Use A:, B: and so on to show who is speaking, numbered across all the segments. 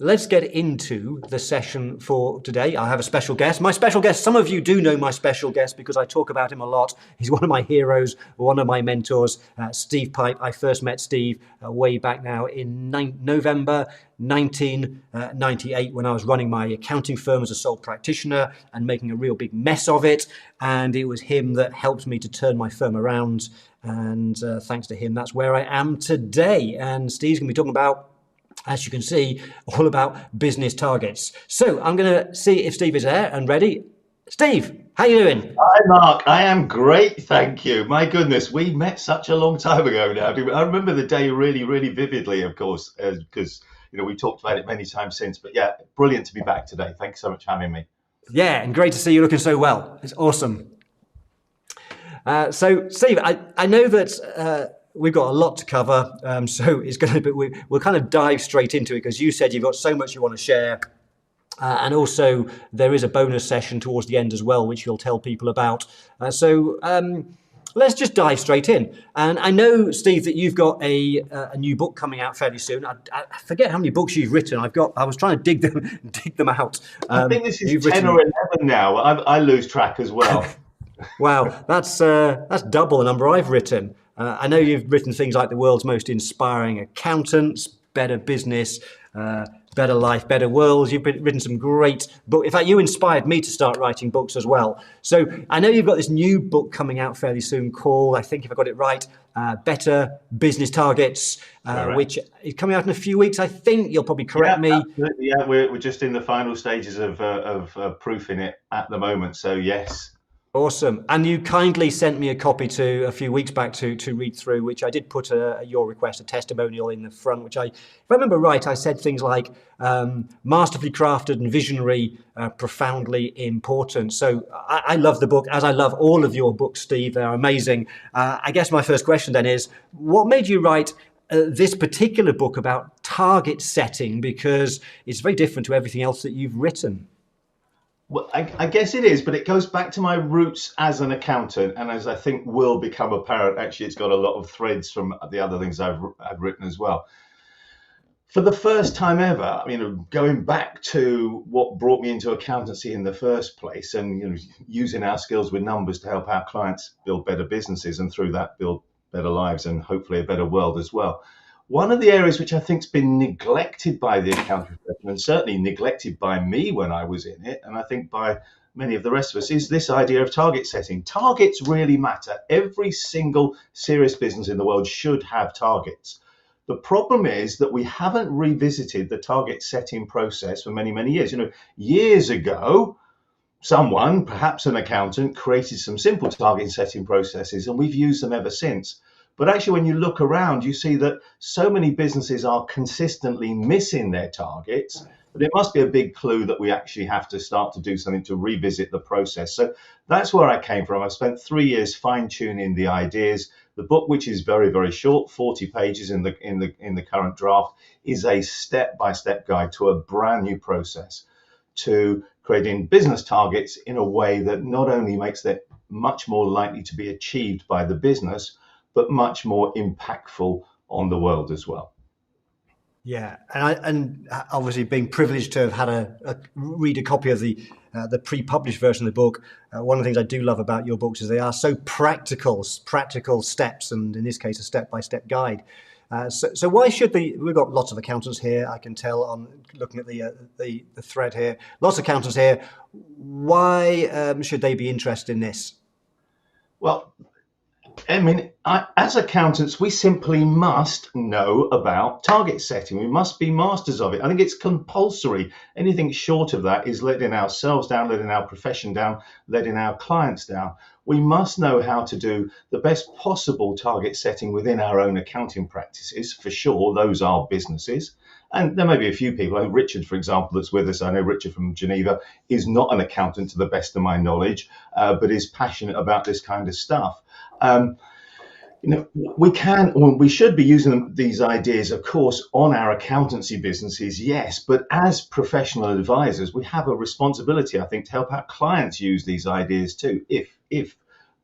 A: let's get into the session for today. I have a special guest. My special guest, some of you do know my special guest because I talk about him a lot. He's one of my heroes, one of my mentors, Steve Pipe. I first met Steve way back now in November 1998 when I was running my accounting firm as a sole practitioner and making a real big mess of it. And it was him that helped me to turn my firm around. And thanks to him, that's where I am today. And Steve's going to be talking about, as you can see, all about business targets. So I'm going to see if Steve is there and ready. Steve, how you doing?
B: Hi, Mark. I am great, thank you. My goodness, we met such a long time ago now. I remember the day really, really vividly, of course, because we talked about it many times since. But yeah, brilliant to be back today. Thanks so much for having me.
A: Yeah, and great to see you looking so well. It's awesome. So, Steve, I know that we've got a lot to cover, so it's going to be, we'll kind of dive straight into it because you said you've got so much you want to share. And also there is a bonus session towards the end as well, which you'll tell people about. So let's just dive straight in. And I know, Steve, that you've got a new book coming out fairly soon. I forget how many books you've written. I was trying to dig them out.
B: I think this is 10 or 11 now. I lose track as well.
A: Wow, that's double the number I've written. I know you've written things like The World's Most Inspiring Accountants, Better Business, Better Life, Better World. You've written some great books. In fact, you inspired me to start writing books as well. So I know you've got this new book coming out fairly soon called, I think if I got it right, Better Business Targets, which is coming out in a few weeks. I think you'll probably correct me.
B: Absolutely. Yeah, we're just in the final stages of proofing it at the moment. So yes.
A: Awesome. And you kindly sent me a copy a few weeks back to read through, which I did put your request, a testimonial in the front, which if I remember right, I said things like masterfully crafted and visionary, profoundly important. So I love the book, as I love all of your books, Steve. They're amazing. I guess my first question then is, what made you write this particular book about target setting? Because it's very different to everything else that you've written.
B: Well, I guess it is, but it goes back to my roots as an accountant, and as I think will become apparent, actually, it's got a lot of threads from the other things I've written as well. For the first time ever, going back to what brought me into accountancy in the first place, and using our skills with numbers to help our clients build better businesses, and through that build better lives and hopefully a better world as well. One of the areas which I think has been neglected by the accounting profession, and certainly neglected by me when I was in it, and I think by many of the rest of us, is this idea of target setting. Targets really matter. Every single serious business in the world should have targets. The problem is that we haven't revisited the target setting process for many, many years. Years ago, someone, perhaps an accountant, created some simple target setting processes, and we've used them ever since. But actually, when you look around, you see that so many businesses are consistently missing their targets. But it must be a big clue that we actually have to start to do something to revisit the process. So that's where I came from. I spent 3 years fine-tuning the ideas. The book, which is very, very short, 40 pages in the current draft, is a step-by-step guide to a brand new process to creating business targets in a way that not only makes them much more likely to be achieved by the business, but much more impactful on the world as well.
A: Yeah, and obviously being privileged to have had read a copy of the pre-published version of the book, one of the things I do love about your books is they are so practical steps, and in this case, a step-by-step guide. So why should we've got lots of accountants here, I can tell on looking at the thread here, lots of accountants here. Why should they be interested in this?
B: Well, as accountants, we simply must know about target setting. We must be masters of it. I think it's compulsory. Anything short of that is letting ourselves down, letting our profession down, letting our clients down. We must know how to do the best possible target setting within our own accounting practices. For sure, those are businesses. And there may be a few people, like Richard, for example, that's with us. I know Richard from Geneva is not an accountant to the best of my knowledge, but is passionate about this kind of stuff. We should be using these ideas, of course, on our accountancy businesses, yes, but as professional advisors, we have a responsibility, I think, to help our clients use these ideas too. If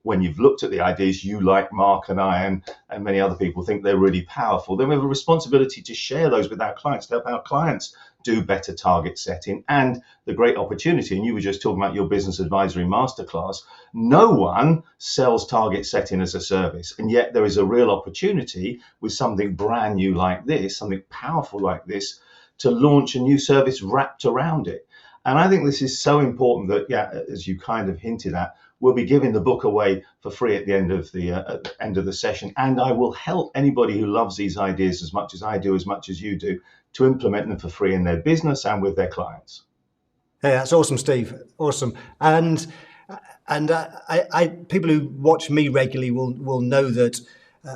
B: when you've looked at the ideas, you, like Mark and I and many other people, think they're really powerful, then we have a responsibility to share those with our clients, to help our clients do better target setting, and the great opportunity. And you were just talking about your business advisory masterclass. No one sells target setting as a service, and yet there is a real opportunity with something brand new like this, something powerful like this, to launch a new service wrapped around it. And I think this is so important that, yeah, as you kind of hinted at, we'll be giving the book away for free at the end of the session. And I will help anybody who loves these ideas as much as I do, as much as you do, to implement them for free in their business and with their clients.
A: Yeah, that's awesome, Steve. Awesome. And people who watch me regularly will know that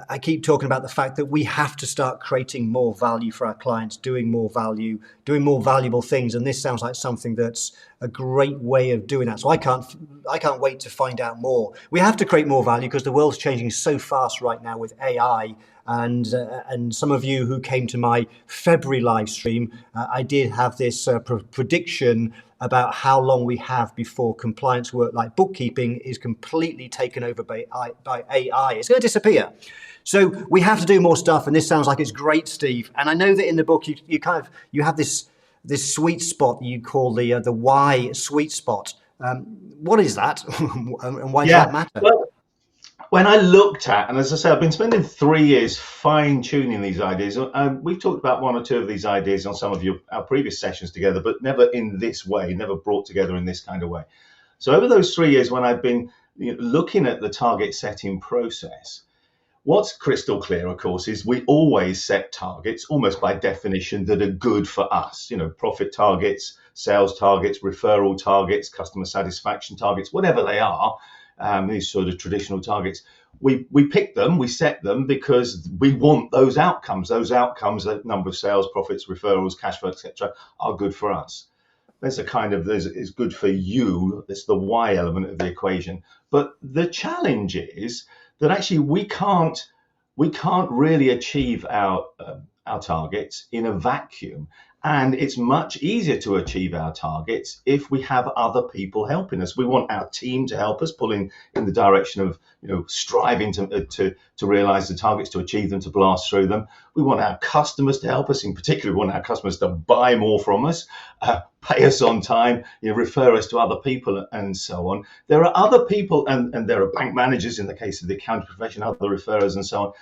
A: I keep talking about the fact that we have to start creating more value for our clients, doing more value, doing more valuable things. And this sounds like something that's a great way of doing that. So I can't wait to find out more. We have to create more value because the world's changing so fast right now with AI. And some of you who came to my February live stream, I did have this prediction about how long we have before compliance work like bookkeeping is completely taken over by AI. It's going to disappear. So we have to do more stuff, and this sounds like it's great, Steve. And I know that in the book you have this sweet spot you call the why sweet spot. What is that, and why does that matter?
B: Well, when I looked at, and as I say, I've been spending 3 years fine-tuning these ideas. We've talked about one or two of these ideas on some of our previous sessions together, but never in this way, never brought together in this kind of way. So over those 3 years, when I've been looking at the target setting process, what's crystal clear, of course, is we always set targets, almost by definition, that are good for us. Profit targets, sales targets, referral targets, customer satisfaction targets, whatever they are. These sort of traditional targets, we pick them, we set them because we want those outcomes. Those outcomes, the number of sales, profits, referrals, cash flow, etc., are good for us. It's good for you. It's the why element of the equation. But the challenge is that actually we can't really achieve our targets in a vacuum. And it's much easier to achieve our targets if we have other people helping us. We want our team to help us, pulling in the direction of, striving to realize the targets, to achieve them, to blast through them. We want our customers to help us. In particular, we want our customers to buy more from us, pay us on time, refer us to other people, and so on. There are other people, and there are bank managers in the case of the accounting profession, other referrers, and so on,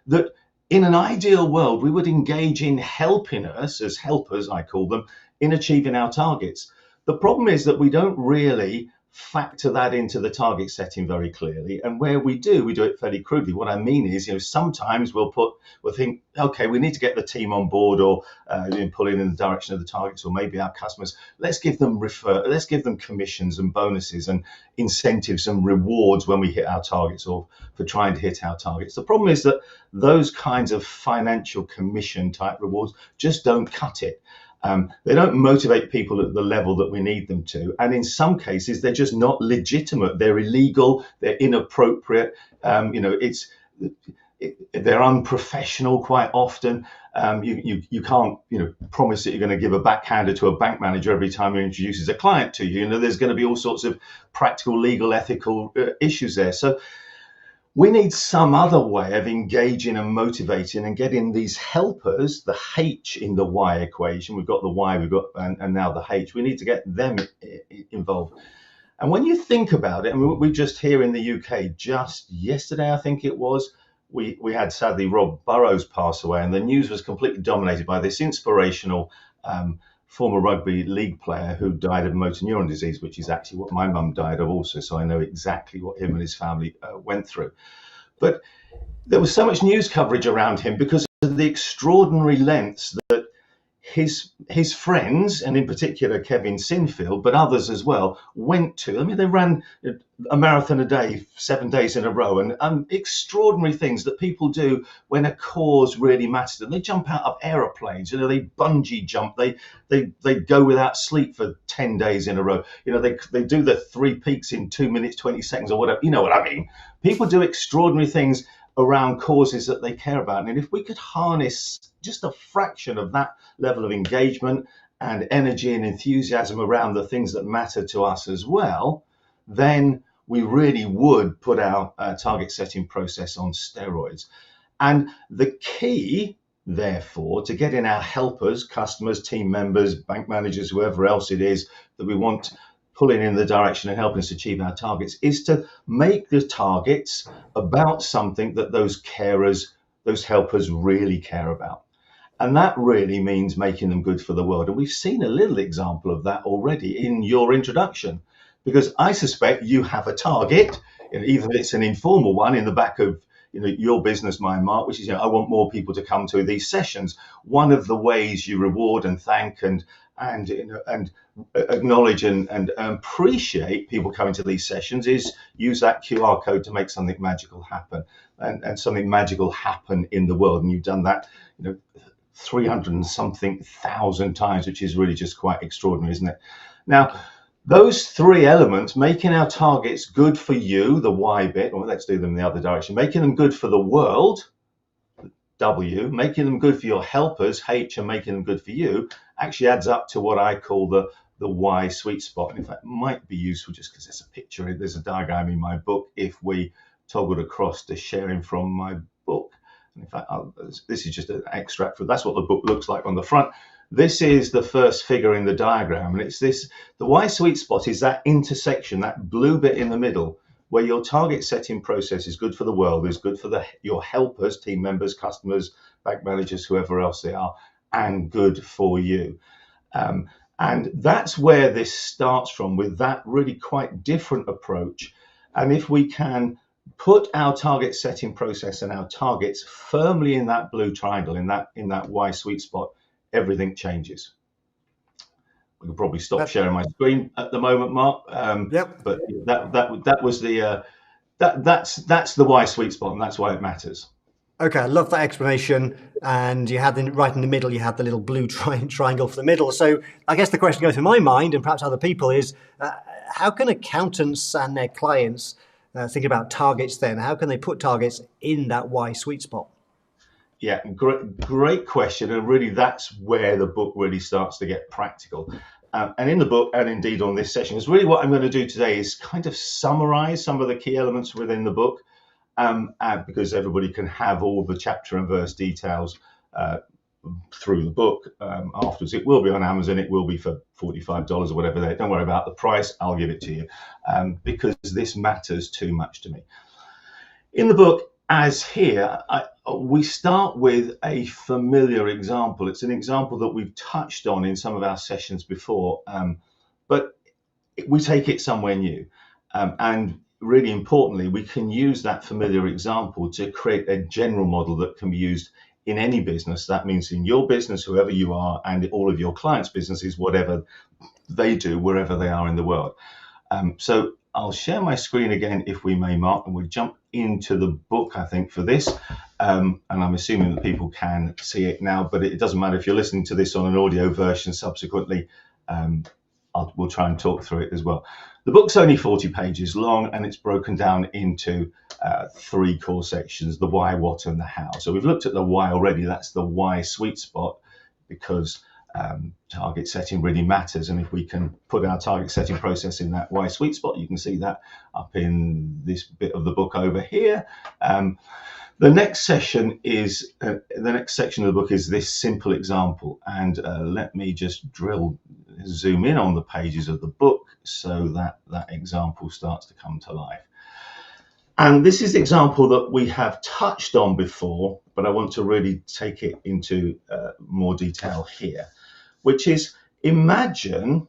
B: that in an ideal world, we would engage in helping us, as helpers, I call them, in achieving our targets. The problem is that we don't really factor that into the target setting very clearly. And where we do it fairly crudely. What I mean is, sometimes we'll think, okay, we need to get the team on board or pulling in the direction of the targets, or maybe our customers. Let's give them commissions and bonuses and incentives and rewards when we hit our targets, or for trying to hit our targets. The problem is that those kinds of financial commission type rewards just don't cut it. They don't motivate people at the level that we need them to. And in some cases, they're just not legitimate. They're illegal. They're inappropriate. They're unprofessional quite often. You can't, promise that you're going to give a backhander to a bank manager every time he introduces a client to you. There's going to be all sorts of practical, legal, ethical issues there. So we need some other way of engaging and motivating and getting these helpers, the H in the Y equation. We've got the Y, and now the H. We need to get them involved. And when you think about it, we just here in the UK, just yesterday, I think it was, we had sadly Rob Burrows pass away, and the news was completely dominated by this inspirational former rugby league player who died of motor neuron disease, which is actually what my mum died of also. So I know exactly what him and his family went through. But there was so much news coverage around him because of the extraordinary lengths that his friends, and in particular Kevin Sinfield, but others as well, went to. They ran a marathon a day, 7 days in a row, and extraordinary things that people do when a cause really matters to them. They jump out of aeroplanes, they bungee jump, they go without sleep for 10 days in a row. They do the 3 peaks in 2 minutes, 20 seconds or whatever. You know what I mean? People do extraordinary things around causes that they care about. And if we could harness just a fraction of that level of engagement and energy and enthusiasm around the things that matter to us as well, then we really would put our target setting process on steroids. And the key therefore, to get in our helpers, customers, team members, bank managers, whoever else it is that we want pulling in the direction and helping us achieve our targets, is to make the targets about something that those carers, those helpers really care about. And that really means making them good for the world. And we've seen a little example of that already in your introduction, because I suspect you have a target, even if it's an informal one in the back of your business mind, Mark, which is, I want more people to come to these sessions. One of the ways you reward and thank and acknowledge and appreciate people coming to these sessions is use that QR code to make something magical happen, and something magical happen in the world. And you've done that, 300 and something thousand times, which is really just quite extraordinary, isn't it? Now, those three elements, making our targets good for you, the Y bit, or let's do them in the other direction, making them good for the world, W, making them good for your helpers, H, and making them good for you, actually adds up to what I call the Y sweet spot. And in fact, it might be useful just because there's a picture, there's a diagram in my book, if we toggled across to sharing from my book. In fact, this is just an extract that's what the book looks like on the front. This is the first figure in the diagram, and it's this, the Y sweet spot is that intersection, that blue bit in the middle, where your target setting process is good for the world, is good for your helpers, team members, customers, bank managers, whoever else they are, and good for you. And that's where this starts from, with that really quite different approach. And if we can put our target setting process and our targets firmly in that blue triangle, in that Y sweet spot, everything changes. We can probably stop sharing my screen at the moment, Mark.
A: Yep.
B: But that was the that's the Y sweet spot, and that's why it matters.
A: Okay, I love that explanation. And you had right in the middle, you had the little blue triangle for the middle. So I guess the question goes through my mind, and perhaps other people, is how can accountants and their clients think about targets then? How can they put targets in that Y sweet spot?
B: Yeah, great question. And really, that's where the book really starts to get practical. And in the book, and indeed on this session, is really what I'm going to do today is kind of summarize some of the key elements within the book, because everybody can have all the chapter and verse details through the book afterwards. It will be on Amazon. It will be for $45 or whatever. Don't worry about the price. I'll give it to you because this matters too much to me. In the book, as here, we start with a familiar example. It's an example that we've touched on in some of our sessions before, but we take it somewhere new. And really importantly, we can use that familiar example to create a general model that can be used in any business. That means in your business, whoever you are, and all of your clients' businesses, whatever they do, wherever they are in the world. So I'll share my screen again, if we may, Mark, and we'll jump into the book, I think, for this. And I'm assuming that people can see it now, but it doesn't matter if you're listening to this on an audio version subsequently. We'll try and talk through it as well. The book's only 40 pages long, and it's broken down into three core sections: the why, what, and the how. So we've looked at the why already. That's the why sweet spot, because target setting really matters. And if we can put our target setting process in that why sweet spot, you can see that up in this bit of the book over here. The next section is the next section of the book is this simple example, and let me just zoom in on the pages of the book so that that example starts to come to life. And this is the example that we have touched on before, but I want to really take it into more detail here, which is imagine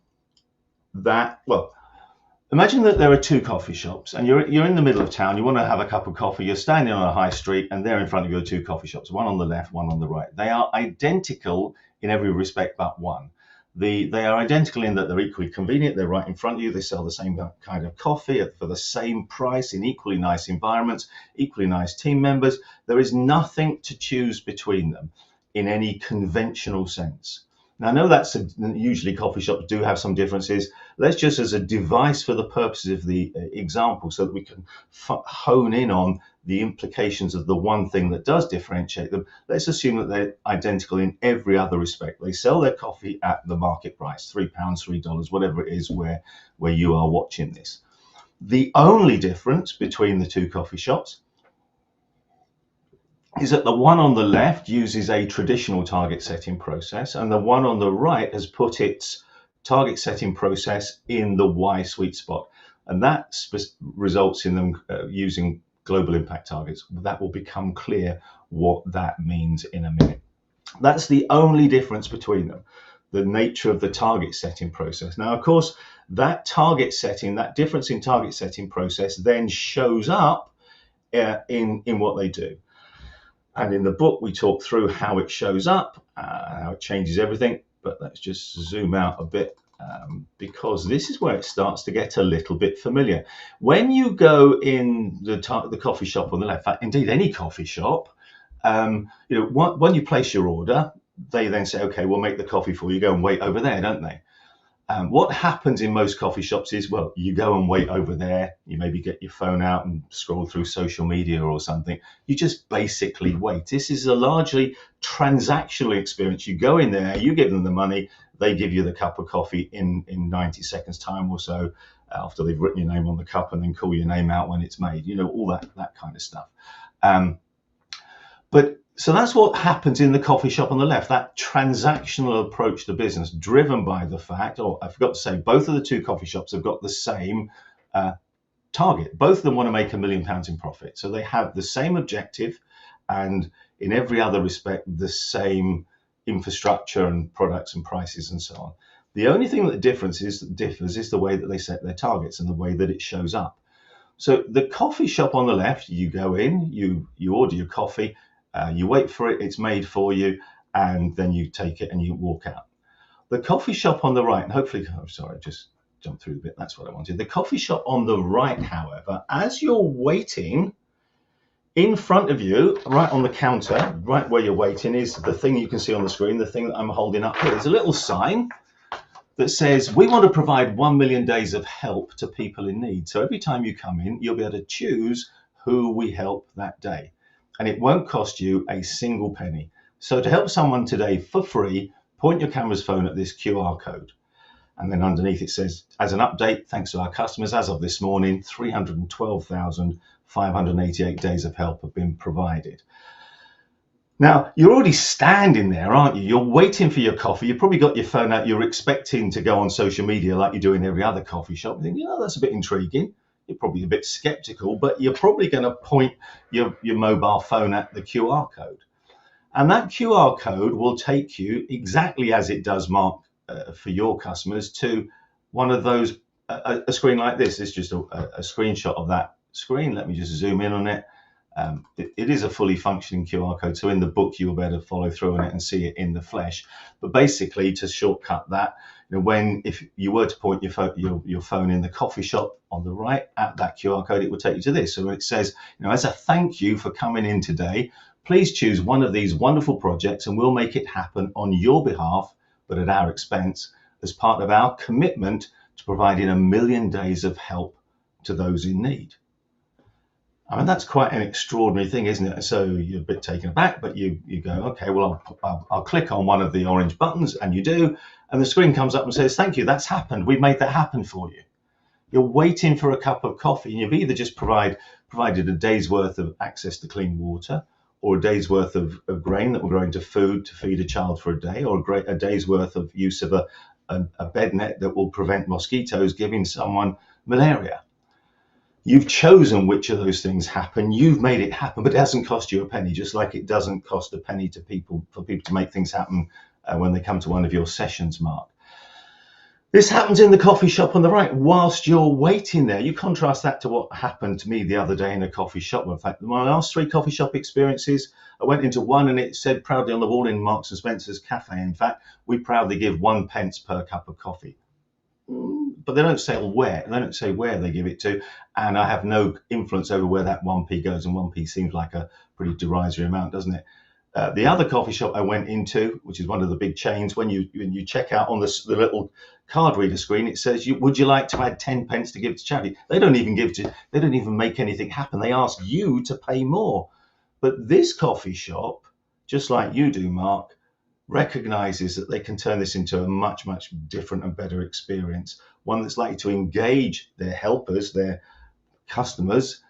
B: that there are two coffee shops, and you're in the middle of town. You want to have a cup of coffee. You're standing on a high street, and there in front of you are two coffee shops, one on the left, one on the right. They are identical in every respect but one. They are identical in that they're equally convenient. They're right in front of you. They sell the same kind of coffee for the same price in equally nice environments, equally nice team members. There is nothing to choose between them in any conventional sense. Now, I know that's usually coffee shops do have some differences. Let's just, as a device for the purposes of the example, so that we can hone in on the implications of the one thing that does differentiate them, let's assume that they're identical in every other respect. They sell their coffee at the market price, £3, $3, whatever it is where you are watching this. The only difference between the two coffee shops is that the one on the left uses a traditional target setting process, and the one on the right has put its target setting process in the Y sweet spot. And that results in them using global impact targets. That will become clear what that means in a minute. That's the only difference between them, the nature of the target setting process. Now, of course, that target setting, that difference in target setting process then shows up in what they do. And in the book, we talk through how it shows up, how it changes everything. But let's just zoom out a bit because this is where it starts to get a little bit familiar. When you go in the coffee shop on the left, indeed any coffee shop, when you place your order, they then say, okay, we'll make the coffee for you. Go and wait over there, don't they? What happens in most coffee shops is, well, you go and wait over there. You maybe get your phone out and scroll through social media or something. You just basically wait. This is a largely transactional experience. You go in there, you give them the money, they give you the cup of coffee in 90 seconds time or so after they've written your name on the cup, and then call your name out when it's made, all that kind of stuff. So that's what happens in the coffee shop on the left, that transactional approach to business, driven by the fact, I forgot to say, both of the two coffee shops have got the same target. Both of them want to make £1 million in profit. So they have the same objective, and in every other respect, the same infrastructure and products and prices and so on. The only thing that differs is the way that they set their targets and the way that it shows up. So the coffee shop on the left, you go in, you order your coffee, you wait for it, it's made for you, and then you take it and you walk out. The coffee shop on the right, and hopefully, I just jumped through a bit, that's what I wanted. The coffee shop on the right, however, as you're waiting, in front of you, right on the counter, right where you're waiting, is the thing you can see on the screen, the thing that I'm holding up here. There's a little sign that says, we want to provide 1 million days of help to people in need. So every time you come in, you'll be able to choose who we help that day. And it won't cost you a single penny. So to help someone today for free, point your camera's phone at this QR code. And then underneath it says, as an update, thanks to our customers, as of this morning, 312,588 days of help have been provided. Now, you're already standing there, aren't you? You're waiting for your coffee. You've probably got your phone out. You're expecting to go on social media like you do in every other coffee shop. You think, that's a bit intriguing. You're probably a bit skeptical, but you're probably going to point your mobile phone at the QR code. And that QR code will take you, exactly as it does, Mark, for your customers, to one of those, a screen like this. It's just a screenshot of that screen. Let me just zoom in on it. It is a fully functioning QR code. So in the book, you'll be able to follow through on it and see it in the flesh. But basically, to shortcut that, if you were to point your phone in the coffee shop on the right at that QR code, it will take you to this. So it says, as a thank you for coming in today, please choose one of these wonderful projects and we'll make it happen on your behalf, but at our expense, as part of our commitment to providing 1 million days of help to those in need. I mean, that's quite an extraordinary thing, isn't it? So you're a bit taken aback, but you go, okay, well, I'll click on one of the orange buttons, and you do, and the screen comes up and says, thank you, that's happened. We've made that happen for you. You're waiting for a cup of coffee, and you've either just provided a day's worth of access to clean water, or a day's worth of grain that will grow into food to feed a child for a day, or a day's worth of use of a bed net that will prevent mosquitoes giving someone malaria. You've chosen which of those things happen. You've made it happen, but it hasn't cost you a penny, just like it doesn't cost a penny for people to make things happen when they come to one of your sessions, Mark. This happens in the coffee shop on the right whilst you're waiting there. You contrast that to what happened to me the other day in a coffee shop. In fact, my last 3 coffee shop experiences, I went into one and it said proudly on the wall in Marks and Spencer's cafe, in fact, we proudly give 1 pence per cup of coffee. But they don't say where. They don't say where they give it to, and I have no influence over where that 1p goes. And 1p seems like a pretty derisory amount, doesn't it? The other coffee shop I went into, which is one of the big chains, when you check out on the little card reader screen, it says, "Would you like to add 10 pence to give to charity?" They don't even make anything happen. They ask you to pay more. But this coffee shop, just like you do, Mark, recognizes that they can turn this into a much, much different and better experience, one that's likely to engage their helpers, their customers,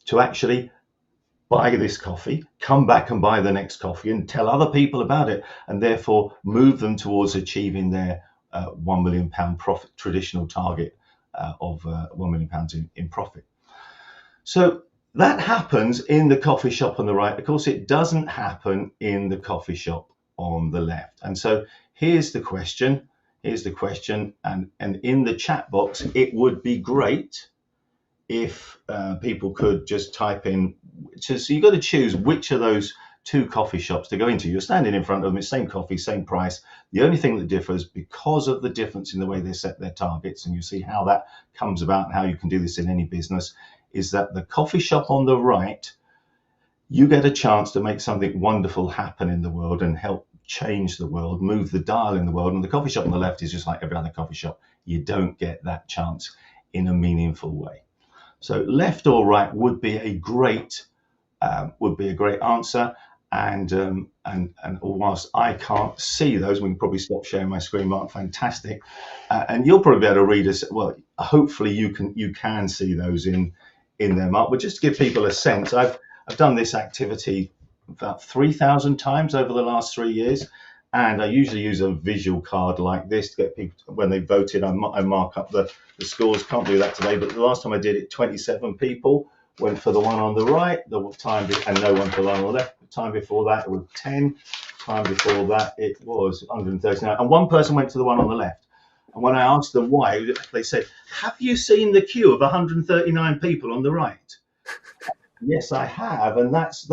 B: to actually buy this coffee, come back and buy the next coffee and tell other people about it, and therefore move them towards achieving their £1 million profit, traditional target of £1 million in profit. So that happens in the coffee shop on the right. Of course, it doesn't happen in the coffee shop on the left. And so here's the question, and in the chat box, it would be great if people could just type in, so you've got to choose which of those two coffee shops to go into. You're standing in front of them, it's same coffee, same price. The only thing that differs, because of the difference in the way they set their targets, and you see how that comes about and how you can do this in any business, is that the coffee shop on the right, you get a chance to make something wonderful happen in the world and help change the world, move the dial in the world. And the coffee shop on the left is just like every other coffee shop. You don't get that chance in a meaningful way. So left or right would be a great answer. And whilst I can't see those, we can probably stop sharing my screen, Mark. Fantastic. And you'll probably be able to read us. Well, hopefully you can see those in there, Mark. But just to give people a sense, I've done this activity about 3,000 times over the last 3 years. And I usually use a visual card like this to get people, when they voted, I mark up the scores. Can't do that today, but the last time I did it, 27 people went for the one on the right, and no one for the one on the left. The time before that, it was 10. Time before that, it was 139. And one person went to the one on the left. And when I asked them why, they said, "Have you seen the queue of 139 people on the right?" Yes, I have. And that's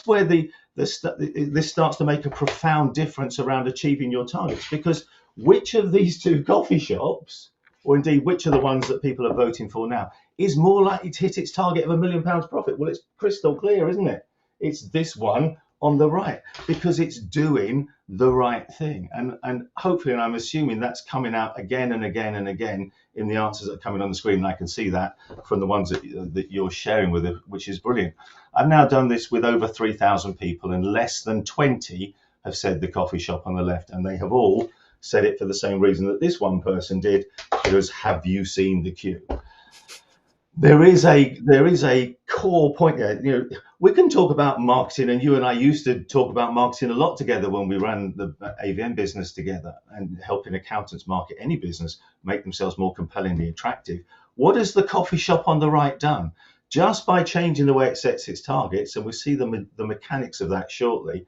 B: where this starts to make a profound difference around achieving your targets, because which of these two coffee shops, or indeed which of the ones that people are voting for now, is more likely to hit its target of £1 million profit? Well, it's crystal clear, isn't it? It's this one on the right, because it's doing the right thing. And hopefully, and I'm assuming that's coming out again and again and again in the answers that are coming on the screen, and I can see that from the ones that you're sharing with us, which is brilliant. I've now done this with over 3,000 people, and less than 20 have said the coffee shop on the left, and they have all said it for the same reason that this one person did. It was, have you seen the queue? There is a core point there. You know, we can talk about marketing, and you and I used to talk about marketing a lot together when we ran the AVM business together, and helping accountants market any business, make themselves more compellingly attractive. What has the coffee shop on the right done? Just by changing the way it sets its targets, and we'll see the mechanics of that shortly,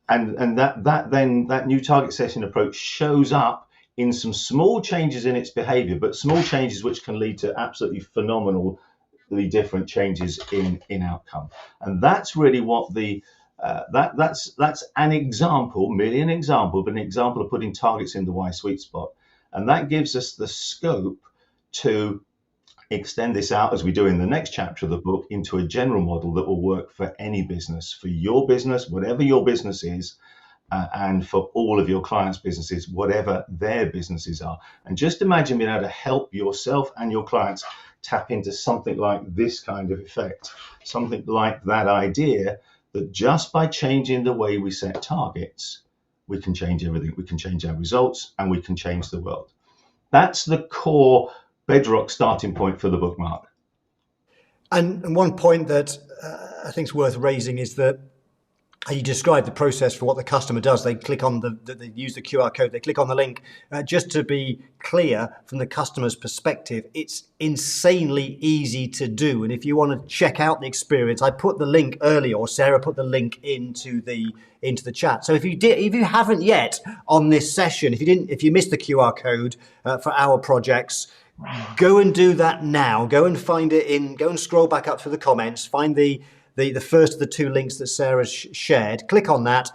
B: and that new target setting approach shows up in some small changes in its behavior, but small changes which can lead to absolutely phenomenally different changes in outcome. And that's really what that's an example, merely an example, but an example of putting targets in the Y sweet spot. And that gives us the scope to extend this out, as we do in the next chapter of the book, into a general model that will work for any business, for your business, whatever your business is, and for all of your clients' businesses, whatever their businesses are. And just imagine being able to help yourself and your clients tap into something like this kind of effect, something like that idea that just by changing the way we set targets, we can change everything. We can change our results, and we can change the world. That's the core bedrock starting point for the bookmark.
A: And one point that I think is worth raising is that you describe the process for what the customer does. They click on they use the QR code, they click on the link. Just to be clear, from the customer's perspective, it's insanely easy to do. And if you want to check out the experience, I put the link earlier, or Sarah put the link into the chat. So if you haven't yet on this session, if you missed the QR code for our projects, go and do that now. Go and find it go and scroll back up through the comments, find the first of the two links that Sarah shared. Click on that,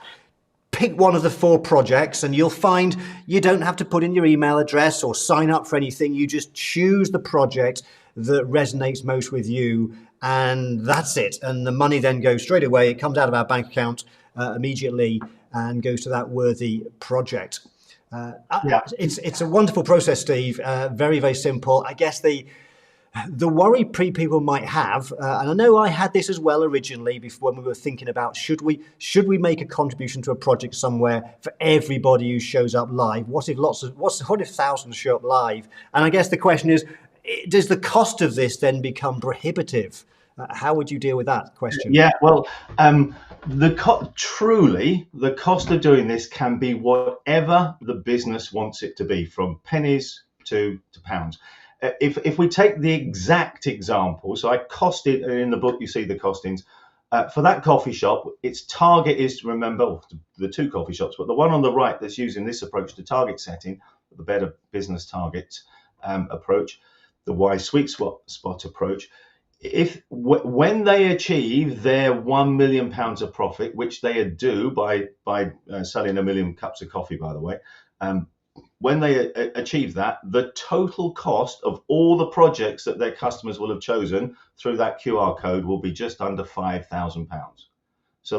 A: pick one of the 4 projects, and you'll find you don't have to put in your email address or sign up for anything. You just choose the project that resonates most with you, and that's it. And the money then goes straight away. It comes out of our bank account immediately and goes to that worthy project. It's a wonderful process, Steve. Very, very simple. I guess the worry people might have, and I know I had this as well originally before, when we were thinking about should we make a contribution to a project somewhere for everybody who shows up live? What if thousands show up live? And I guess the question is, does the cost of this then become prohibitive? How would you deal with that question?
B: Yeah, well, truly, the cost of doing this can be whatever the business wants it to be, from pennies to pounds. If we take the exact example, so I costed in the book, you see the costings. For that coffee shop, its target is to remember the two coffee shops, but the one on the right that's using this approach to target setting, the better business target approach, the why sweet spot approach. When they achieve their £1 million of profit, which they do by selling 1 million cups of coffee, by the way, when they achieve that, the total cost of all the projects that their customers will have chosen through that QR code will be just under £5,000. So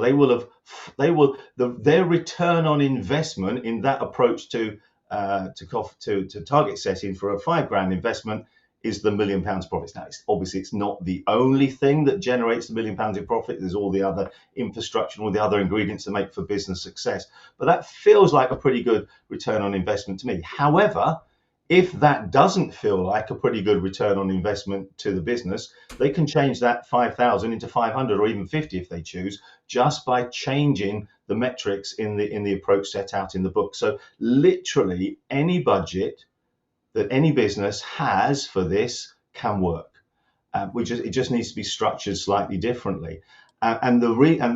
B: their return on investment in that approach to target setting for a £5,000 investment is the £1 million profits. Now, obviously, it's not the only thing that generates the £1 million in profit. There's all the other infrastructure, all the other ingredients that make for business success. But that feels like a pretty good return on investment to me. However, if that doesn't feel like a pretty good return on investment to the business, they can change that 5,000 into 500 or even 50 if they choose, just by changing the metrics in the approach set out in the book. So literally any budget that any business has for this can work. It just needs to be structured slightly differently, and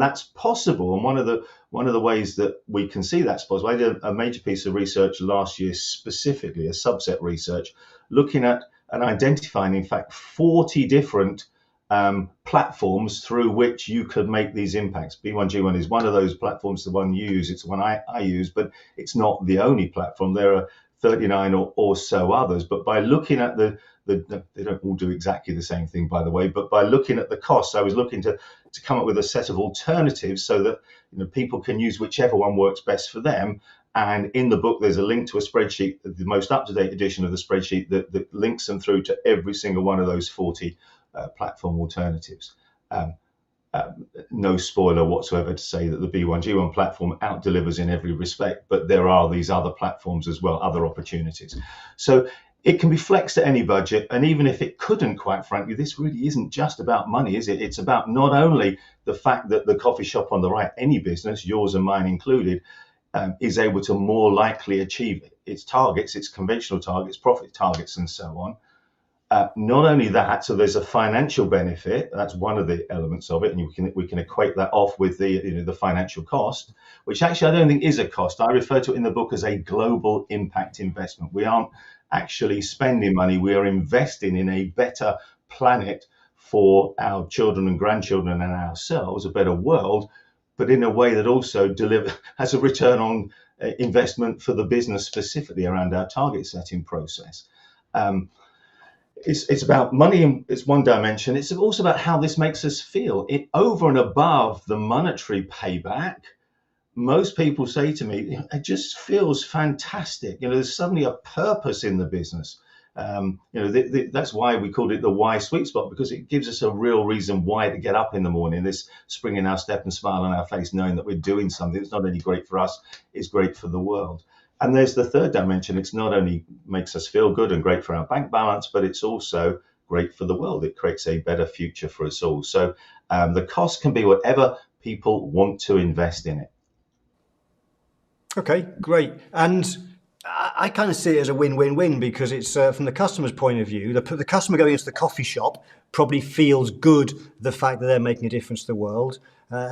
B: that's possible. And one of the ways that we can see that's possible, I did a major piece of research last year, specifically a subset research, looking at and identifying, in fact, 40 different platforms through which you could make these impacts. B1G1 is one of those platforms, the one you use. It's the one I use, but it's not the only platform. There are 39 or so others, but by looking at they don't all do exactly the same thing, by the way, but by looking at the costs, I was looking to come up with a set of alternatives so that people can use whichever one works best for them. And in the book, there's a link to a spreadsheet, the most up-to-date edition of the spreadsheet that links them through to every single one of those 40 platform alternatives. No spoiler whatsoever to say that the B1G1 platform out-delivers in every respect, but there are these other platforms as well, other opportunities. So it can be flexed at any budget, and even if it couldn't, quite frankly, this really isn't just about money, is it? It's about not only the fact that the coffee shop on the right, any business, yours and mine included, is able to more likely achieve its targets, its conventional targets, profit targets, and so on. Not only that, so there's a financial benefit. That's one of the elements of it, and we can equate that off with the financial cost, which actually I don't think is a cost. I refer to it in the book as a global impact investment. We aren't actually spending money; we are investing in a better planet for our children and grandchildren and ourselves, a better world, but in a way that also has a return on investment for the business, specifically around our target setting process. It's about money, and it's one dimension. It's also about how this makes us feel. It over and above the monetary payback, most people say to me, it just feels fantastic. There's suddenly a purpose in the business. That's why we called it the why sweet spot, because it gives us a real reason why to get up in the morning, this spring in our step and smile on our face, knowing that we're doing something that's not only great for us, it's great for the world. And there's the third dimension. It's not only makes us feel good and great for our bank balance, but it's also great for the world. It creates a better future for us all. So the cost can be whatever people want to invest in it.
A: Okay, great. And I kind of see it as a win-win-win, because it's from the customer's point of view, the customer going into the coffee shop probably feels good, the fact that they're making a difference to the world.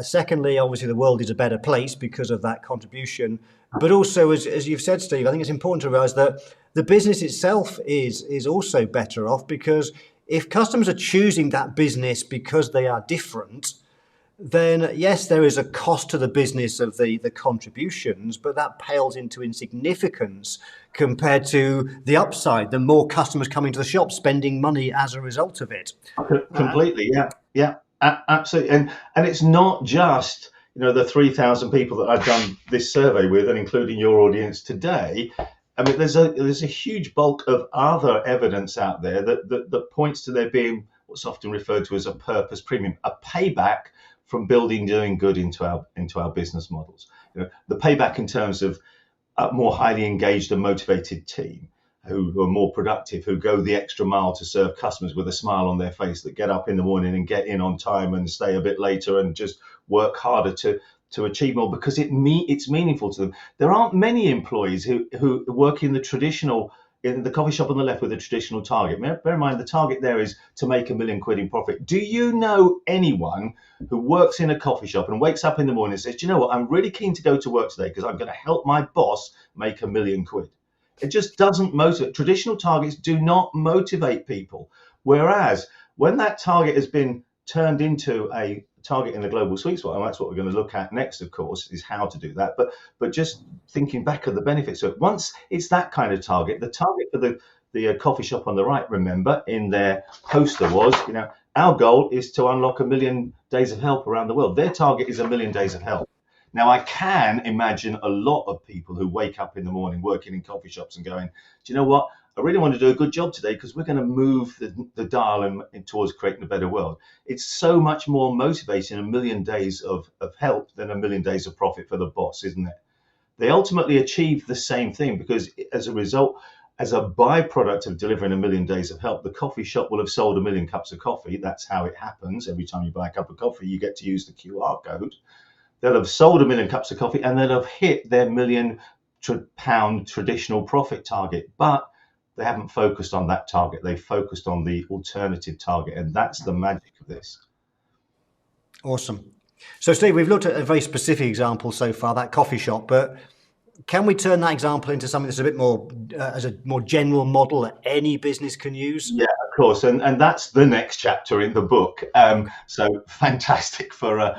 A: Secondly, obviously, the world is a better place because of that contribution. But also, as you've said, Steve, I think it's important to realise that the business itself is also better off, because if customers are choosing that business because they are different, then yes, there is a cost to the business of the contributions, but that pales into insignificance compared to the upside, the more customers coming to the shop, spending money as a result of it.
B: Completely, yeah, absolutely. And it's not just the 3,000 people that I've done this survey with, and including your audience today. I mean, there's a huge bulk of other evidence out there that points to there being what's often referred to as a purpose premium, a payback from doing good into our business models. The payback in terms of a more highly engaged and motivated team, who are more productive, who go the extra mile to serve customers with a smile on their face, that get up in the morning and get in on time and stay a bit later and just work harder to achieve more because it's meaningful to them. There aren't many employees who work in the coffee shop on the left with a traditional target. Bear in mind, the target there is to make £1 million in profit. Do you know anyone who works in a coffee shop and wakes up in the morning and says, do you know what, I'm really keen to go to work today because I'm going to help my boss make £1 million? It just doesn't motivate. Traditional targets do not motivate people. Whereas when that target has been turned into a target in the global sweet spot, and that's what we're going to look at next, of course, is how to do that. But just thinking back at the benefits. So once it's that kind of target, the target for the coffee shop on the right, remember, in their poster was, our goal is to unlock 1 million days of help around the world. Their target is 1 million days of help. Now, I can imagine a lot of people who wake up in the morning working in coffee shops and going, do you know what? I really want to do a good job today because we're going to move the dial towards creating a better world. It's so much more motivating 1 million days of help than 1 million days of profit for the boss, isn't it? They ultimately achieve the same thing because as a result, as a byproduct of delivering 1 million days of help, the coffee shop will have sold 1 million cups of coffee. That's how it happens. Every time you buy a cup of coffee, you get to use the QR code. They'll have sold 1 million cups of coffee and they'll have hit their £1 million traditional profit target. But they haven't focused on that target. They focused on the alternative target. And that's the magic of this.
A: Awesome. So, Steve, we've looked at a very specific example so far, that coffee shop, but can we turn that example into something that's a bit more, as a more general model that any business can use?
B: Yeah, of course. And that's the next chapter in the book. So fantastic for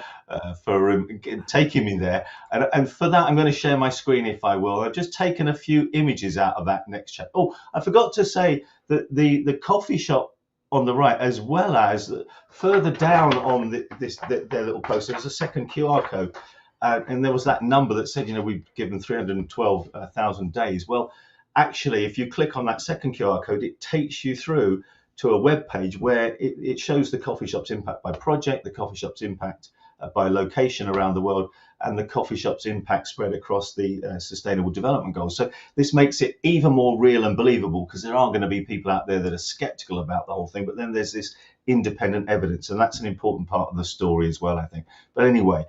B: taking me there. And for that, I'm going to share my screen, if I will. I've just taken a few images out of that next chapter. Oh, I forgot to say that the coffee shop on the right, as well as further down on their little poster, there's a second QR code. And there was that number that said, we've given 312,000 days. Well, actually, if you click on that second QR code, it takes you through to a web page where it shows the coffee shop's impact by project, the coffee shop's impact by location around the world, and the coffee shop's impact spread across the Sustainable Development Goals. So this makes it even more real and believable because there are going to be people out there that are skeptical about the whole thing. But then there's this independent evidence, and that's an important part of the story as well, I think. But anyway,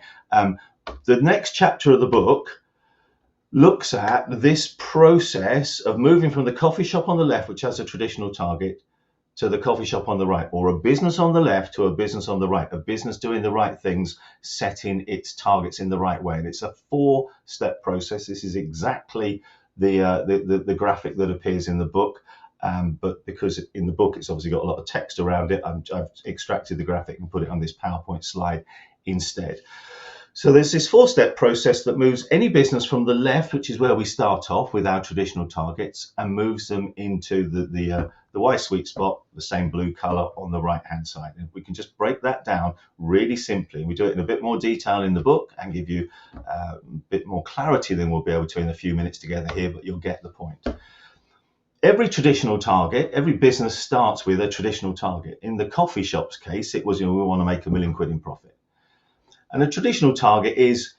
B: the next chapter of the book looks at this process of moving from the coffee shop on the left, which has a traditional target, to the coffee shop on the right, or a business on the left to a business on the right, a business doing the right things, setting its targets in the right way. And it's a 4-step process. This is exactly the graphic that appears in the book. But because in the book, it's obviously got a lot of text around it, I've extracted the graphic and put it on this PowerPoint slide instead. So there's this 4-step process that moves any business from the left, which is where we start off with our traditional targets, and moves them into the Y sweet spot, the same blue color on the right-hand side. And we can just break that down really simply. We do it in a bit more detail in the book and give you a bit more clarity than we'll be able to in a few minutes together here, but you'll get the point. Every traditional target, every business starts with a traditional target. In the coffee shop's case, it was, we want to make £1 million in profit. And a traditional target is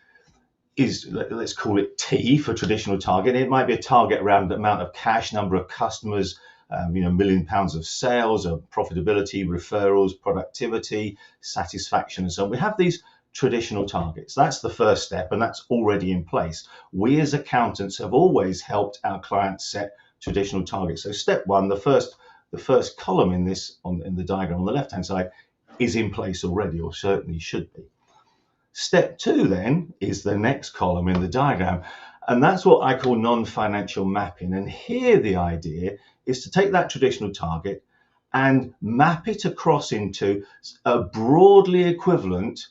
B: let's call it T for traditional target. It might be a target around the amount of cash, number of customers, £1 million of sales, of profitability, referrals, productivity, satisfaction, and so on. We have these traditional targets. That's the first step, and that's already in place. We as accountants have always helped our clients set traditional targets. So step one, the first column in the diagram on the left-hand side is in place already, or certainly should be. Step two then is the next column in the diagram, and that's what I call non-financial mapping. And here the idea is to take that traditional target and map it across into a broadly equivalent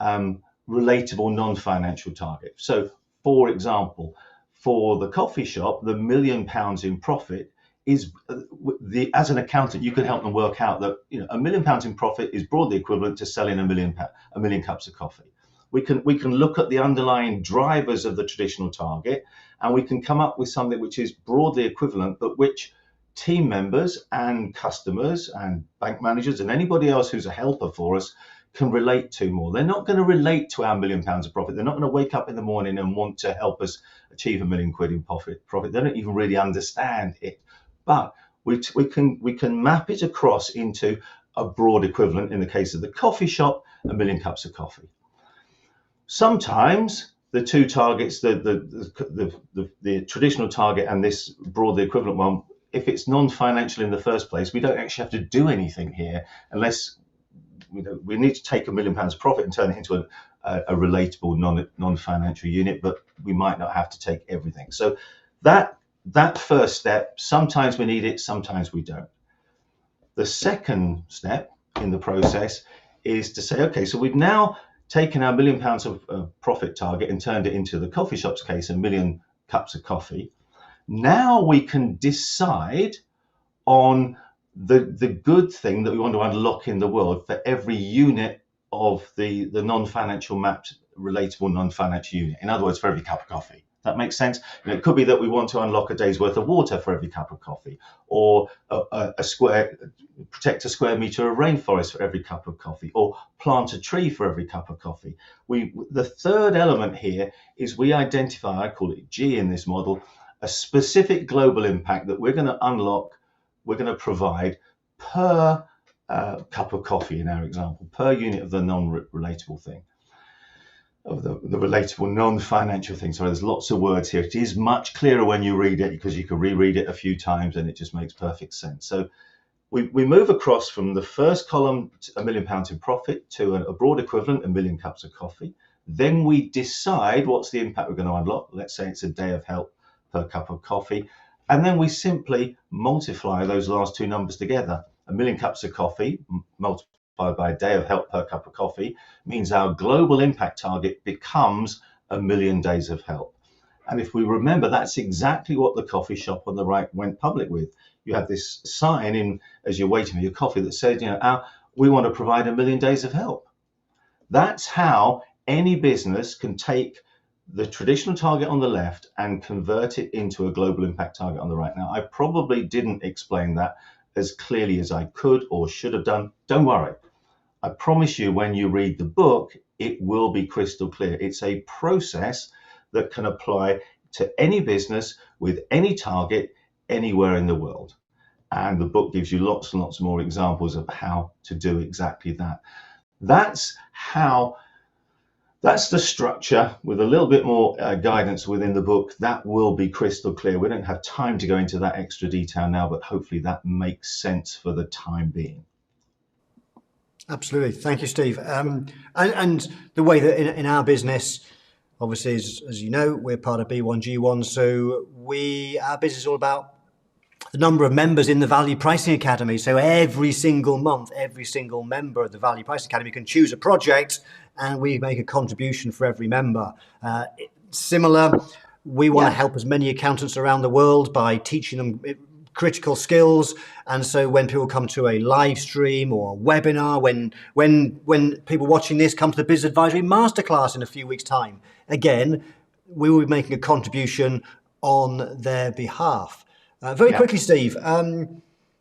B: relatable non-financial target. So for example, for the coffee shop, the £1 million in profit is as an accountant, you can help them work out that £1 million in profit is broadly equivalent to selling a million cups of coffee. We can look at the underlying drivers of the traditional target, and we can come up with something which is broadly equivalent, but which team members and customers and bank managers and anybody else who's a helper for us can relate to more. They're not going to relate to our £1 million of profit. They're not going to wake up in the morning and want to help us achieve £1 million in profit. They don't even really understand it. but we can map it across into a broad equivalent. In the case of the coffee shop, 1,000,000 cups of coffee. Sometimes the two targets, the traditional target and this broadly equivalent one, if it's non-financial in the first place, we don't actually have to do anything here unless we need to take £1,000,000 profit and turn it into a relatable non-financial unit, but we might not have to take everything. So that first step, sometimes we need it, sometimes we don't. The second step in the process is to say, okay, so we've now taken our £1,000,000 of profit target and turned it into the coffee shop's case, 1,000,000 cups of coffee. Now we can decide on the good thing that we want to unlock in the world for every unit of the non-financial mapped relatable non-financial unit. In other words, for every cup of coffee. That makes sense. It could be that we want to unlock a day's worth of water for every cup of coffee, or protect a square meter of rainforest for every cup of coffee, or plant a tree for every cup of coffee. The third element here is we identify, I call it G in this model, a specific global impact that we're going to unlock, we're going to provide per cup of coffee in our example, per unit of the non-relatable thing. Of the relatable non-financial thing. Sorry, there's lots of words here. It is much clearer when you read it because you can reread it a few times and it just makes perfect sense. So we move across from the first column, £1,000,000 in profit, to a broad equivalent, 1,000,000 cups of coffee. Then we decide what's the impact we're going to unlock. Let's say it's a day of help per cup of coffee. And then we simply multiply those last two numbers together. 1,000,000 cups of coffee multiplied by a day of help per cup of coffee means our global impact target becomes 1,000,000 days of help. And if we remember, that's exactly what the coffee shop on the right went public with. You have this sign in as you're waiting for your coffee that said, we want to provide 1,000,000 days of help. That's how any business can take the traditional target on the left and convert it into a global impact target on the right. Now, I probably didn't explain that as clearly as I could or should have done. Don't worry. I promise you, when you read the book, it will be crystal clear. It's a process that can apply to any business with any target anywhere in the world. And the book gives you lots and lots more examples of how to do exactly that. That's the structure with a little bit more guidance within the book. That will be crystal clear. We don't have time to go into that extra detail now, but hopefully that makes sense for the time being.
A: Absolutely. Thank you, Steve. And the way that in our business, obviously, as you know, we're part of B1G1. So our business is all about the number of members in the Value Pricing Academy. So every single month, every single member of the Value Pricing Academy can choose a project and we make a contribution for every member. Similar, we want to help as many accountants around the world by teaching them critical skills. And so when people come to a live stream or a webinar, when people watching this come to the Business Advisory Masterclass in a few weeks' time, again, we will be making a contribution on their behalf. Very quickly, Steve,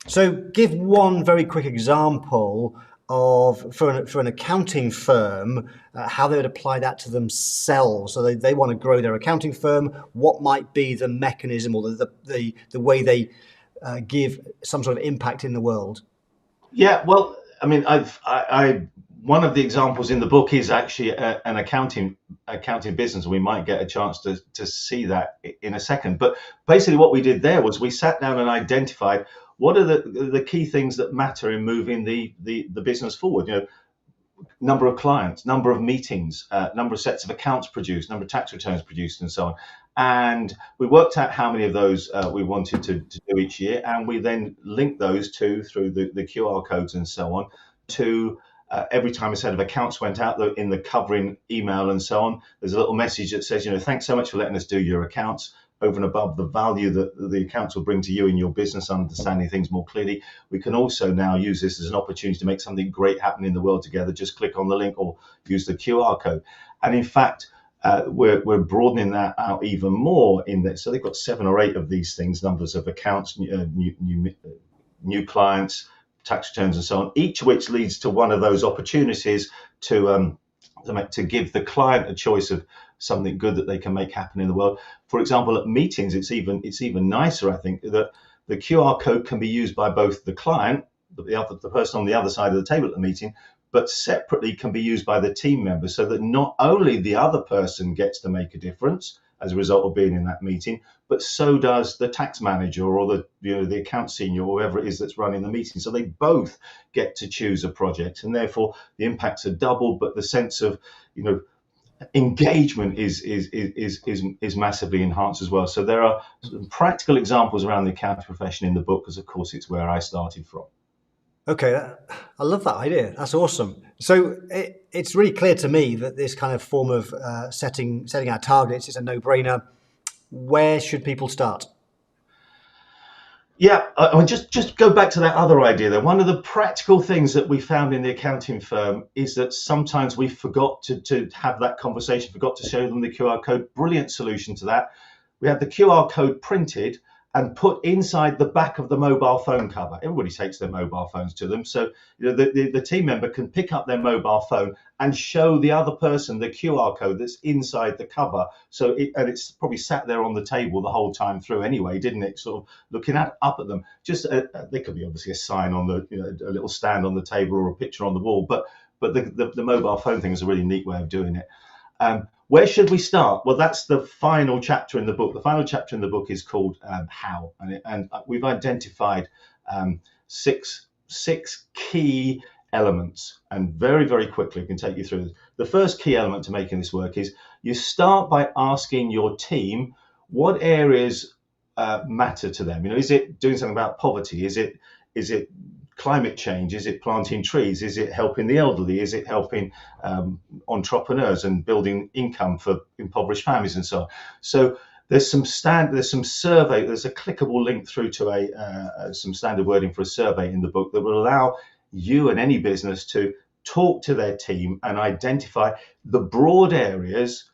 A: so give one very quick example for an accounting firm, how they would apply that to themselves. So they want to grow their accounting firm. What might be the mechanism or the way they give some sort of impact in the world?
B: Yeah, well, I mean, one of the examples in the book is actually an accounting business. We might get a chance to see that in a second. But basically what we did there was we sat down and identified what are the key things that matter in moving the business forward. Number of clients, number of meetings, number of sets of accounts produced, number of tax returns produced, and so on. And we worked out how many of those we wanted to do each year, and we then linked those through the QR codes and so on to every time a set of accounts went out in the covering email and so on. There's a little message that says, thanks so much for letting us do your accounts. Over and above the value that the accounts will bring to you in your business, understanding things more clearly, we can also now use this as an opportunity to make something great happen in the world together. Just click on the link or use the QR code. And in fact, we're broadening that out even more in that. So they've got 7 or 8 of these things, numbers of accounts, new clients, tax returns, and so on, each of which leads to one of those opportunities to give the client a choice of something good that they can make happen in the world. For example, at meetings, it's even nicer, I think, that The QR code can be used by both the client, the person on the other side of the table at the meeting, but separately can be used by the team members, so that not only the other person gets to make a difference as a result of being in that meeting, but so does the tax manager or the account senior or whoever it is that's running the meeting. So they both get to choose a project, and therefore the impacts are doubled, but the sense of engagement is massively enhanced as well. So there are some practical examples around the accounting profession in the book, because of course it's where I started from.
A: Okay, I love that idea. That's awesome. So it's really clear to me that this kind of form of setting our targets is a no-brainer. Where should people start?
B: Yeah, I just go back to that other idea there. One of the practical things that we found in the accounting firm is that sometimes we forgot to have that conversation, forgot to show them the QR code. Brilliant solution to that. We had the QR code printed and put inside the back of the mobile phone cover. Everybody takes their mobile phones to them. So the team member can pick up their mobile phone and show the other person the QR code that's inside the cover. So it's probably sat there on the table the whole time through anyway, didn't it? Sort of looking up at them. Just there could be obviously a sign on a little stand on the table or a picture on the wall, but the mobile phone thing is a really neat way of doing it. Where should we start? Well, that's the final chapter in the book. The final chapter in the book is called How, and we've identified six key elements, and very, very quickly I can take you through this. The first key element to making this work is you start by asking your team what areas matter to them. Is it doing something about poverty? Is it climate change? Is it planting trees? Is it helping the elderly? Is it helping entrepreneurs and building income for impoverished families and so on? So there's some survey. There's a clickable link through to some standard wording for a survey in the book that will allow you and any business to talk to their team and identify the broad areas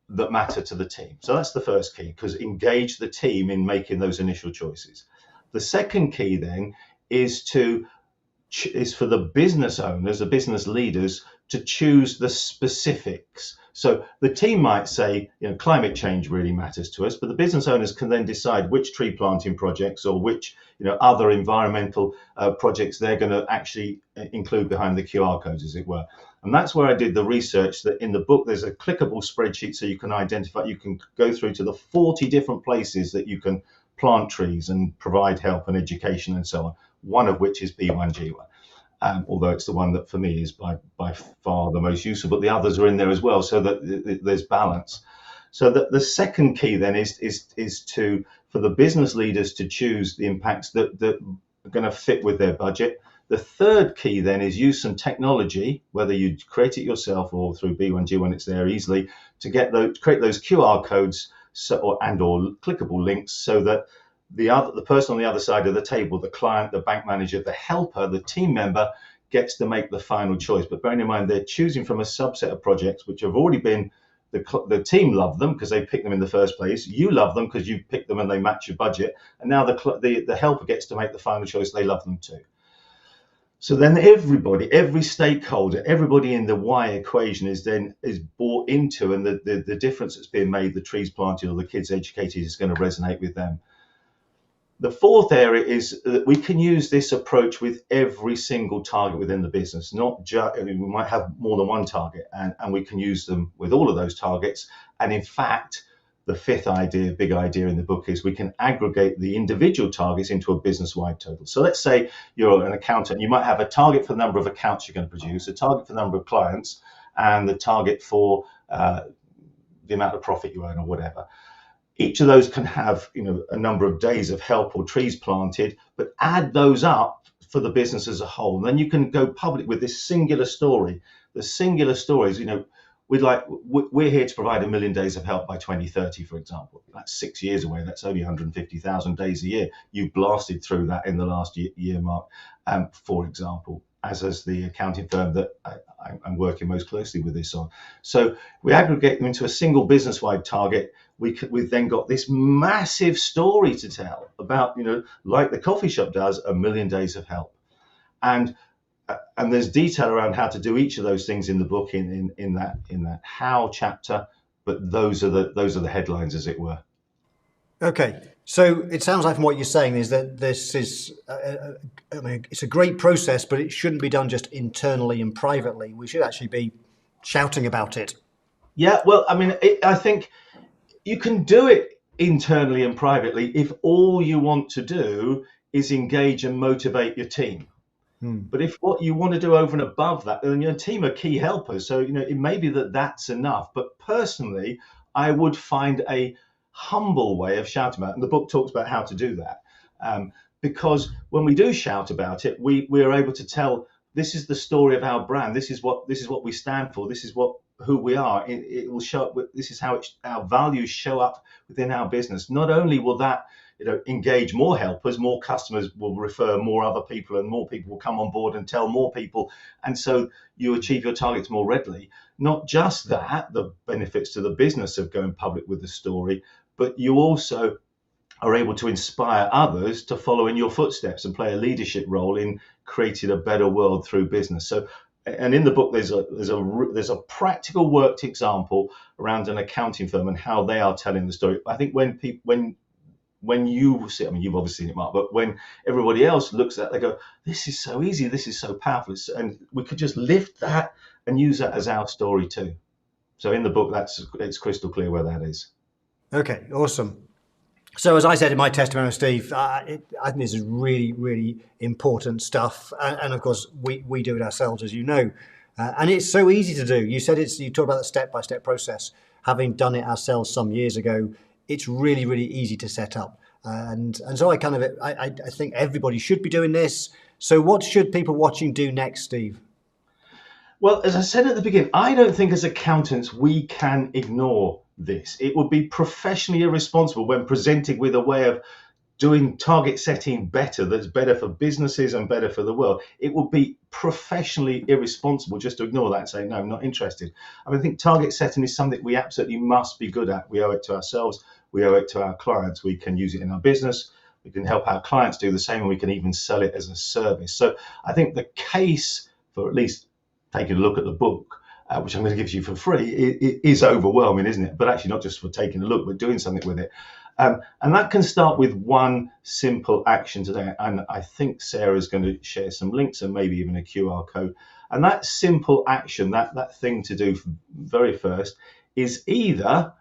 B: that matter to the team. So that's the first key, because engage the team in making those initial choices. The second key then is for the business owners, the business leaders, to choose the specifics. So the team might say, climate change really matters to us, but the business owners can then decide which tree planting projects or which other environmental projects they're going to actually include behind the QR codes, as it were. And that's where I did the research. That in the book there's a clickable spreadsheet, so you can identify, you can go through to the 40 different places that you can plant trees and provide help and education and so on, one of which is B1G1. Although it's the one that for me is by far the most useful, but the others are in there as well, so that there's balance. So the second key then is for the business leaders to choose the impacts that are going to fit with their budget. The third key then is use some technology, whether you create it yourself or through B1G when it's there easily, to create those QR codes or clickable links, so that the person on the other side of the table, the client, the bank manager, the helper, the team member, gets to make the final choice. But bearing in mind, they're choosing from a subset of projects which have already been, the team love them because they picked them in the first place. You love them because you picked them and they match your budget. And now the helper gets to make the final choice. They love them too. So then every stakeholder, everybody in the why equation is bought into, and the difference that's being made, the trees planted or the kids educated, is going to resonate with them. The fourth area is that we can use this approach with every single target within the business. Not just, we might have more than one target, and we can use them with all of those targets. And in fact, the fifth big idea in the book, is we can aggregate the individual targets into a business-wide total. So let's say you're an accountant. You might have a target for the number of accounts you're going to produce, a target for the number of clients, and the target for the amount of profit you earn or whatever. Each of those can have a number of days of help or trees planted, but add those up for the business as a whole. And then you can go public with this singular story. The singular story is, we're here to provide 1 million days of help by 2030, for example. That's 6 years away. That's only 150,000 days a year. You blasted through that in the last year mark, for example, as is the accounting firm that I'm working most closely with this on. So we aggregate them into a single business-wide target. We've then got this massive story to tell about, like the coffee shop does, 1 million days of help. And there's detail around how to do each of those things in the book in that how chapter, but those are the headlines, as it were.
A: Okay, So it sounds like from what you're saying is that this is, I mean, it's a great process, but it shouldn't be done just internally and privately. We should actually be shouting about it.
B: Yeah, well, I mean, I think you can do it internally and privately if all you want to do is engage and motivate your team.
A: Hmm.
B: But if what you want to do over and above that, then your team are key helpers. So, it may be that that's enough. But personally, I would find a humble way of shouting about it. And the book talks about how to do that. Because when we do shout about it, we are able to tell this is the story of our brand. This is what we stand for. This is who we are. It will show up. This is how our values show up within our business. Not only will that engage more helpers, more customers will refer more other people, and more people will come on board and tell more people, and so you achieve your targets more readily. Not just that, the benefits to the business of going public with the story, but you also are able to inspire others to follow in your footsteps and play a leadership role in creating a better world through business. So, and in the book, there's a practical worked example around an accounting firm and how they are telling the story. I think when you see, I mean, you've obviously seen it, Mark, but when everybody else looks at it, they go, this is so easy, this is so powerful. And we could just lift that and use that as our story too. So in the book, it's crystal clear where that is.
A: Okay, awesome. So as I said in my testimony, Steve, I think this is really, really important stuff. And of course, we do it ourselves, as you know. And it's so easy to do. You talked about the step-by-step process. Having done it ourselves some years ago, it's really, really easy to set up. And so I think everybody should be doing this. So what should people watching do next, Steve?
B: Well, as I said at the beginning, I don't think as accountants we can ignore this. It would be professionally irresponsible when presented with a way of doing target setting better, that's better for businesses and better for the world. It would be professionally irresponsible just to ignore that and say, no, I'm not interested. I mean, I think target setting is something we absolutely must be good at. We owe it to ourselves. We owe it to our clients. We can use it in our business. We can help our clients do the same, and we can even sell it as a service. So I think the case for at least taking a look at the book, which I'm going to give you for free, it is overwhelming, isn't it? But actually not just for taking a look, but doing something with it. And that can start with one simple action today. And I think Sarah's going to share some links and maybe even a QR code. And that simple action, that thing to do very first, is either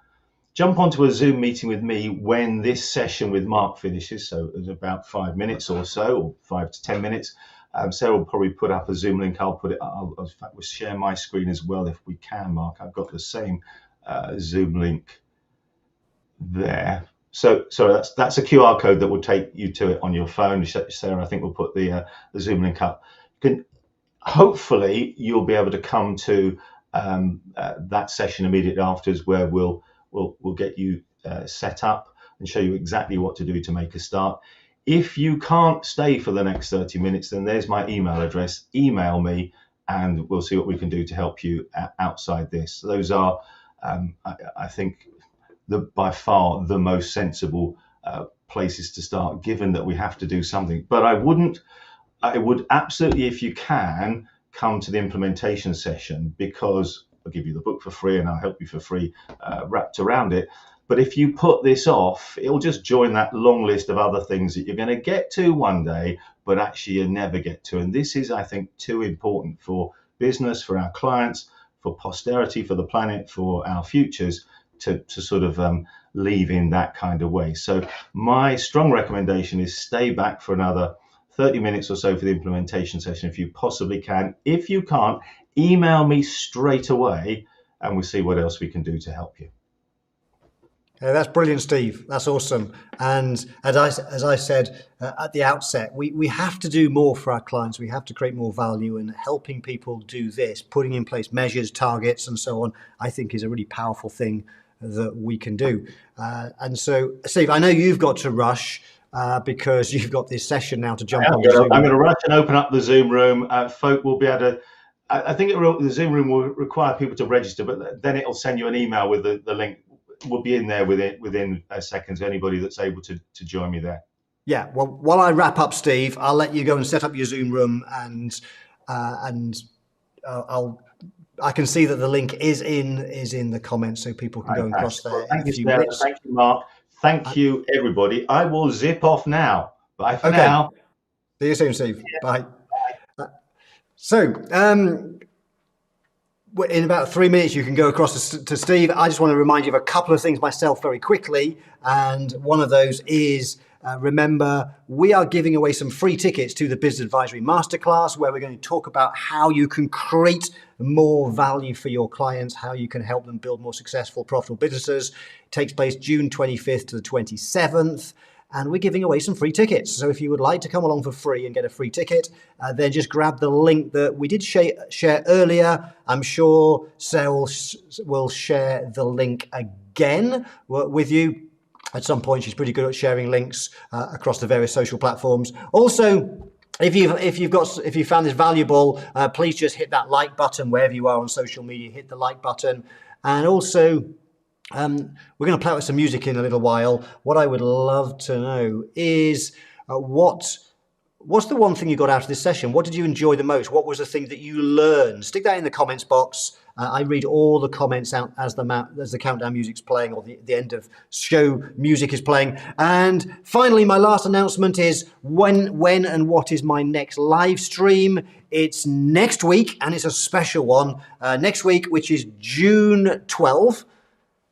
B: jump onto a Zoom meeting with me when this session with Mark finishes. So it's about 5 minutes or so, or 5 to 10 minutes. Sarah will probably put up a Zoom link. I'll in fact, we'll share my screen as well if we can, Mark. I've got the same Zoom link there. So that's a QR code that will take you to it on your phone. Sarah, I think we'll put the Zoom link up. Hopefully, you'll be able to come to that session immediately afterwards, where we'll get you set up and show you exactly what to do to make a start. If you can't stay for the next 30 minutes, then there's my email address. Email me, and we'll see what we can do to help you outside this. Those are, I think, by far the most sensible places to start, given that we have to do something. But I would absolutely, if you can, come to the implementation session, because I'll give you the book for free and I'll help you for free wrapped around it. But if you put this off, it'll just join that long list of other things that you're going to get to one day, but actually you never get to. And this is, I think, too important for business, for our clients, for posterity, for the planet, for our futures, to sort of leave in that kind of way. So my strong recommendation is stay back for another 30 minutes or so for the implementation session if you possibly can. If you can't, email me straight away and we'll see what else we can do to help you.
A: That's brilliant, Steve. That's awesome. And as I said at the outset, we have to do more for our clients. We have to create more value, and helping people do this, putting in place measures, targets, and so on, I think is a really powerful thing that we can do. And so, Steve, I know you've got to rush because you've got this session now to jump on.
B: I'm going to rush and open up the Zoom room. Folk will be able to. I think the Zoom room will require people to register, but then it'll send you an email with the link. Will be in there within seconds. Anybody that's able to join me there.
A: Yeah. Well, while I wrap up, Steve, I'll let you go and set up your Zoom room, and I can see that the link is in the comments, so people can go and cross there.
B: Well, thank you, Sarah. Thank you, Mark. Thank you, everybody. I will zip off now. Bye for
A: Okay.
B: now.
A: See you soon, Steve. Bye. So, in about 3 minutes, you can go across to Steve. I just want to remind you of a couple of things myself very quickly. And one of those is, remember, we are giving away some free tickets to the Business Advisory Masterclass, where we're going to talk about how you can create more value for your clients, how you can help them build more successful, profitable businesses. It takes place June 25th to the 27th. And we're giving away some free tickets. So if you would like to come along for free and get a free ticket, then just grab the link that we did share earlier. I'm sure Sarah will share the link again with you at some point. She's pretty good at sharing links across the various social platforms. Also, if you found this valuable, please just hit that like button wherever you are on social media. Hit the like button, and also, we're going to play out with some music in a little while. What I would love to know is what's the one thing you got out of this session? What did you enjoy the most? What was the thing that you learned? Stick that in the comments box. I read all the comments out as the countdown music's playing, or the end of show music is playing. And finally, my last announcement is when and what is my next live stream? It's next week, and it's a special one. Next week, which is June 12th.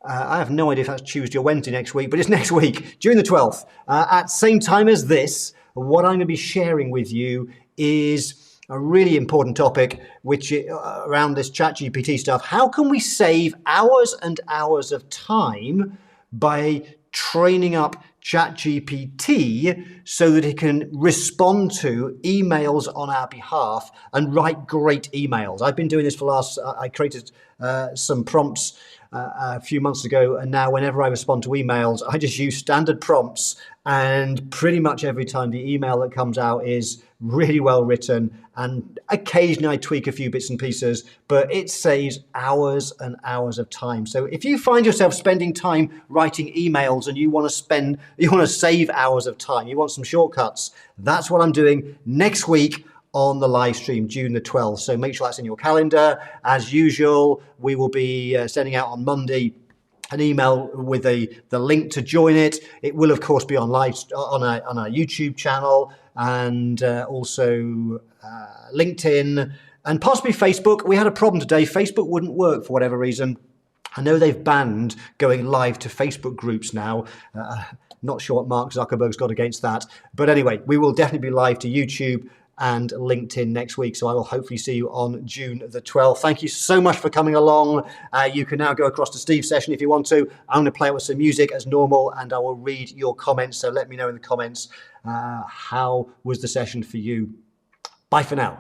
A: I have no idea if that's Tuesday or Wednesday next week, but it's next week, June the 12th. At same time as this, what I'm going to be sharing with you is a really important topic, which around this ChatGPT stuff. How can we save hours and hours of time by training up ChatGPT so that it can respond to emails on our behalf and write great emails? I've been doing this for I created some prompts a few months ago, and now whenever I respond to emails, I just use standard prompts, and pretty much every time the email that comes out is really well written, and occasionally I tweak a few bits and pieces, but it saves hours and hours of time. So if you find yourself spending time writing emails and you want to save hours of time, you want some shortcuts, that's what I'm doing next week on the live stream, June the 12th. So make sure that's in your calendar. As usual, we will be sending out on Monday an email with the link to join it. It will, of course, be on our YouTube channel, and also LinkedIn, and possibly Facebook. We had a problem today. Facebook wouldn't work for whatever reason. I know they've banned going live to Facebook groups now. Not sure what Mark Zuckerberg's got against that. But anyway, we will definitely be live to YouTube and LinkedIn next week. So I will hopefully see you on June the 12th. Thank you so much for coming along. You can now go across to Steve's session if you want to. I'm going to play it with some music as normal, and I will read your comments. So let me know in the comments how was the session for you. Bye for now.